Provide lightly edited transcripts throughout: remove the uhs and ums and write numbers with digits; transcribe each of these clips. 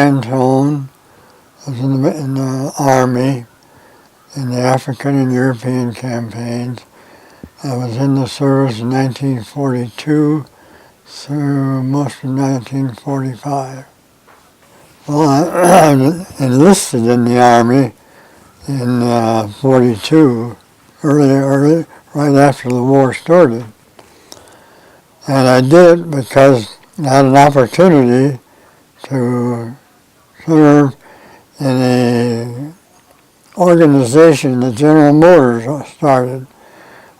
Anton was in the Army, in the African and European campaigns. I was in the service in 1942 through most of 1945. Well, I enlisted in the Army in 42, early, right after the war started. And I did it because I had an opportunity to serve in a organization that General Motors started.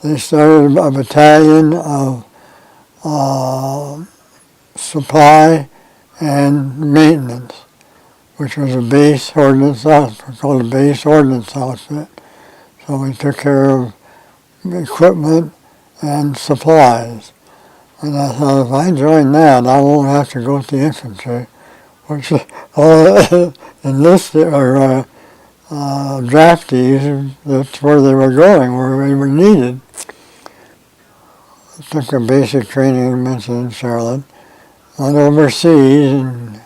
They started a battalion of supply and maintenance, which was a base ordnance outfit, called a base ordnance outfit. So we took care of equipment and supplies. And I thought, if I join that, I won't have to go to the infantry, which all enlisted or draftees, that's where they were going, where they were needed. I took a basic training in Charlotte, went overseas and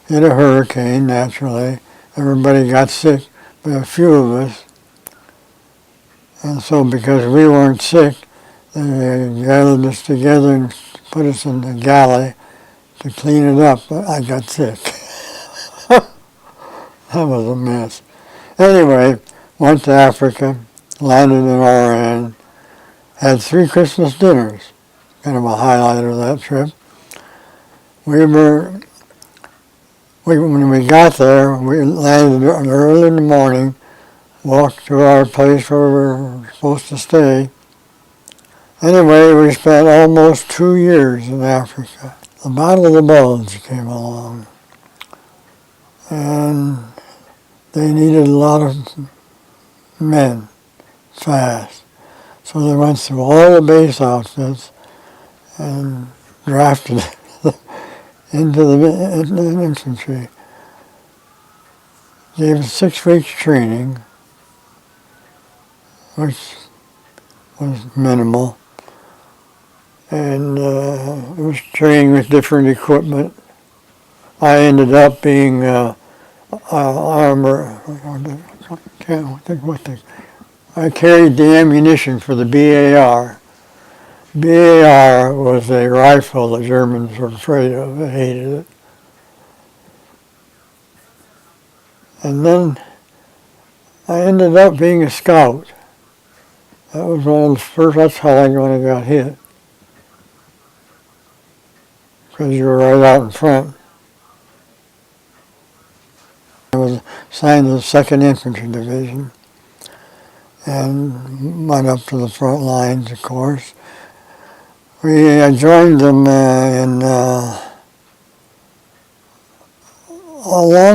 hit a hurricane, naturally. Everybody got sick, but a few of us. And so because we weren't sick, they gathered us together and put us in the galley to clean it up, but I got sick. That was a mess. Anyway, went to Africa, landed in Oran, had 3 Christmas dinners, kind of a highlight of that trip. When we got there, we landed early in the morning, walked to our place where we were supposed to stay. Anyway, we spent almost 2 years in Africa. The Battle of the Bulge came along, and they needed a lot of men fast. So they went through all the base outfits and drafted into the infantry. Gave us 6 weeks training, which was minimal. And it was training with different equipment. I ended up being armor. I carried the ammunition for the BAR. BAR was a rifle the Germans were afraid of. They hated it. And then I ended up being a scout. That was one of the first, that's how I got hit. Because you were right out in front. I was assigned to the 2nd Infantry Division and went up to the front lines, of course. I joined them along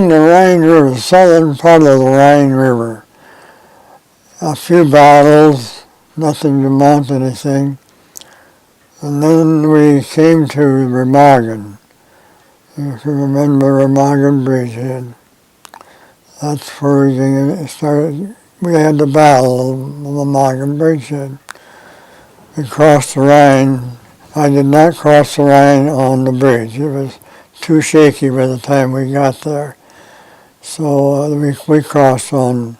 the Rhine River, the southern part of the Rhine River. A few battles, nothing to mount anything. And then we came to Remagen. If you remember Remagen Bridgehead. That's where we started. We had the battle of Remagen Bridgehead. We crossed the Rhine. I did not cross the Rhine on the bridge. It was too shaky by the time we got there. So we crossed on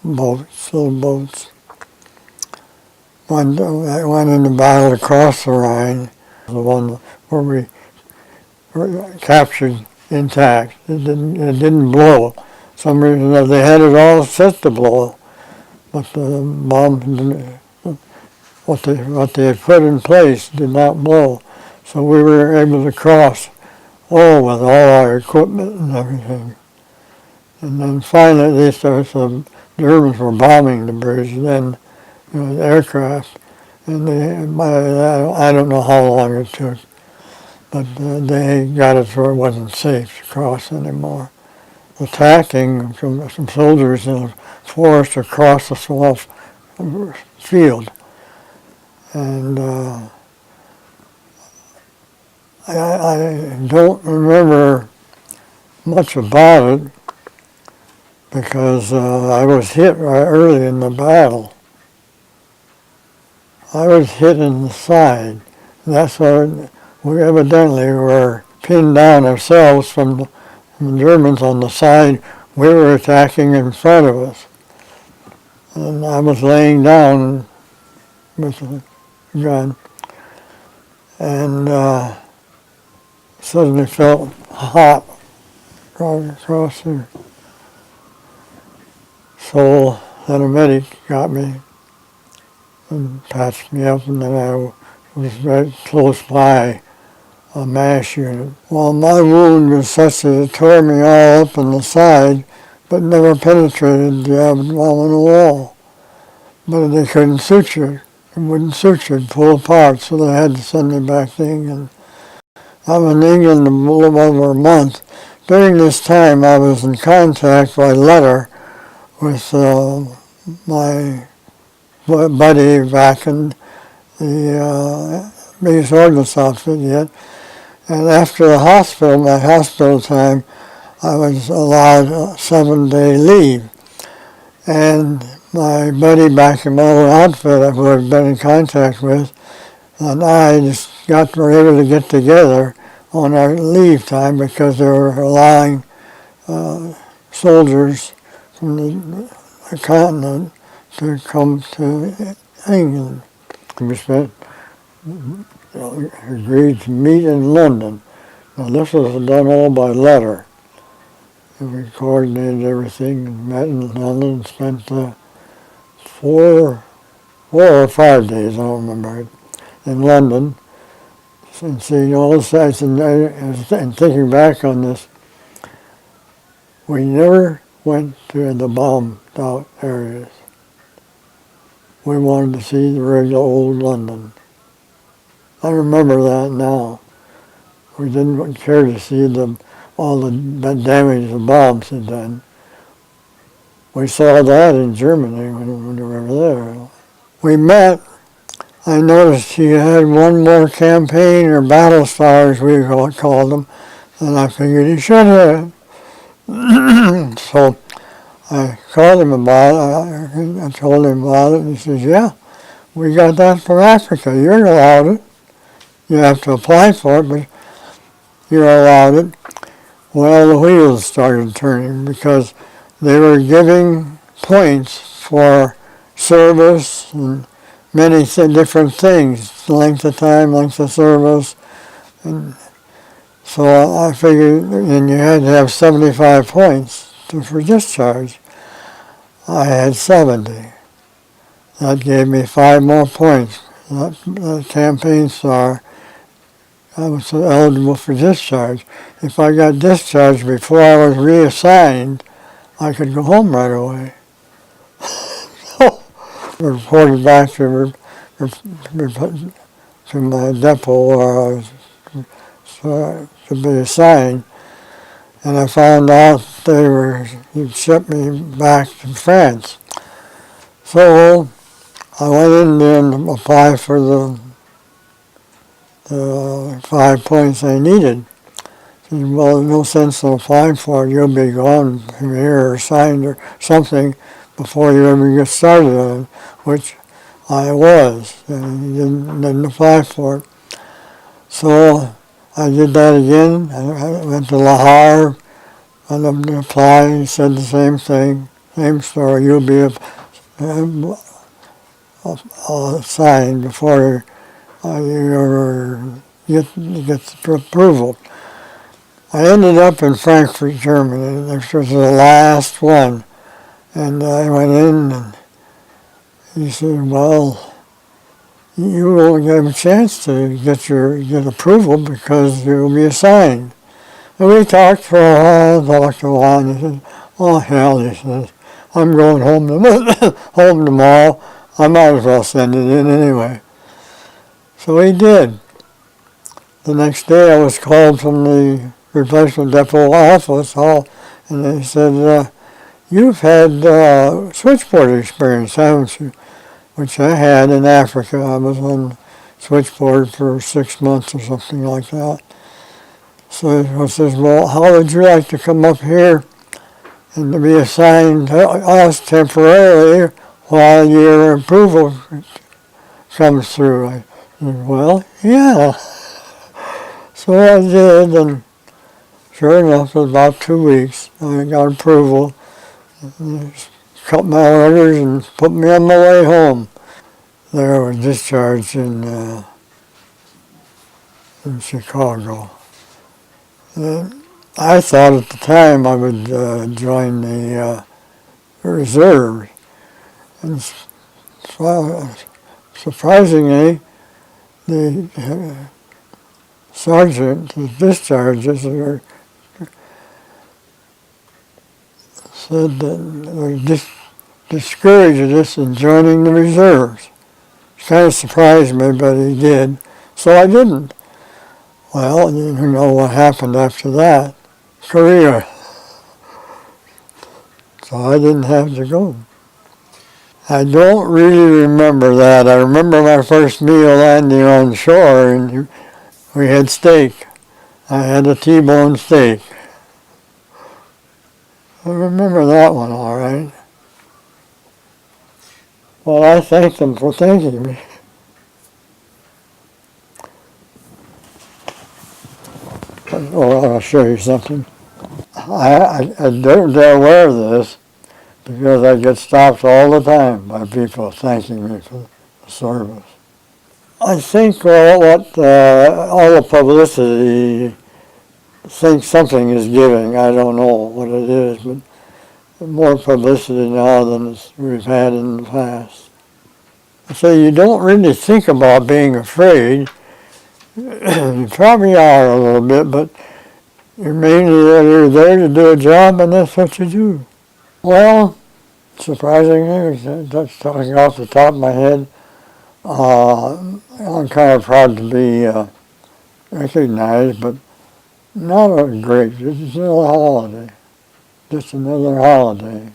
boats, little boats. I went in the battle across the Rhine, the one where we were captured intact. It didn't blow. For some reason they had it all set to blow, but the bomb didn't. What they had put in place did not blow. So we were able to cross with all our equipment and everything. And then finally the Germans were bombing the bridge then, the aircraft. And I don't know how long it took, but they got it where it wasn't safe to cross anymore. Attacking some soldiers in the forest across the swamp field. And I don't remember much about it because I was hit right early in the battle. I was hit in the side. That's what we evidently were pinned down ourselves from the Germans on the side we were attacking in front of us. And I was laying down with a gun and suddenly felt hot right across the soul. Then a medic got me and patched me up, and then I was right close by a MASH unit. Well, my wound was such that it tore me all up in the side, but never penetrated the abdominal wall. But they couldn't suture. It wouldn't suture, it'd pull apart, so they had to send me back to England. I was in England a little over a month. During this time, I was in contact by letter with my buddy back in the biggest ordnance outfit yet. And after the hospital, my hospital time, I was allowed a 7-day leave. And my buddy back in my old outfit, who I've been in contact with, and I just were able to get together on our leave time because they were allowing soldiers from the continent to come to England. We spent, agreed to meet in London. Now this was done all by letter. And we coordinated everything and met in London and spent 4 or 5 days, I don't remember, in London and seeing all the sights. And thinking back on this, we never went to the bombed out areas. We wanted to see the regular old London. I remember that now. We didn't care to see all the damage the bombs had done. We saw that in Germany when we were there. We met. I noticed he had one more campaign, or battle stars we called them, and I figured he should have. So I called him about it. I told him about it, and he says, yeah, we got that from Africa. You're allowed it. You have to apply for it, but you're allowed it. Well, the wheels started turning because they were giving points for service and many different things, length of time, length of service. And so I figured, and you had to have 75 points for discharge. I had 70. That gave me 5 more points. That campaign star, I was eligible for discharge. If I got discharged before I was reassigned, I could go home right away. So I reported back to my depot where I was to be assigned, and I found out you'd ship me back to France. So I went in there and applied for the 5 points I needed. I said, well, there's no sense in applying for it. You'll be gone from here or signed or something before you ever get started on it, which I was, and he didn't apply for it. So I did that again. I went to Lahore, went up to apply, he said the same thing, same story. You'll be signed before you ever get the approval. I ended up in Frankfurt, Germany. This was the last one. And I went in and he said, well, you won't get a chance to get approval because you'll be assigned. And we talked for a while, and he said, oh hell, he says, I'm going home tomorrow. I might as well send it in anyway. So he did. The next day I was called from the replacement depot office hall, and they said, you've had switchboard experience, haven't you? Which I had in Africa. I was on switchboard for 6 months or something like that. So he says, well, how would you like to come up here and to be assigned to us temporarily while your approval comes through? I said, well, yeah. So I did, and sure enough, it was about 2 weeks. I got approval, and cut my orders, and put me on my way home. There I was discharged in Chicago. I thought at the time I would join the reserve, and surprisingly, the sergeant, the discharges, said that they discouraged us in joining the reserves. It kind of surprised me, but he did, so I didn't. Well, you know what happened after that. Korea. So I didn't have to go. I don't really remember that. I remember my first meal landing on shore, and we had steak. I had a T-bone steak. I remember that one all right. Well, I thank them for thanking me. Oh, I'll show you something. I don't dare wear this because I get stopped all the time by people thanking me for the service. I think what all the publicity thinks something is giving. I don't know what it is, but more publicity now than we've had in the past. So you don't really think about being afraid. You probably are a little bit, but you're there to do a job, and that's what you do. Well, surprisingly, that's talking off the top of my head, I'm kind of proud to be recognized, but not a great, just another holiday. Just another holiday.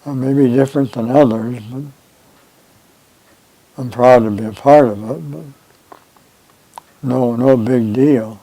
Maybe different than others, but I'm proud to be a part of it, but no big deal.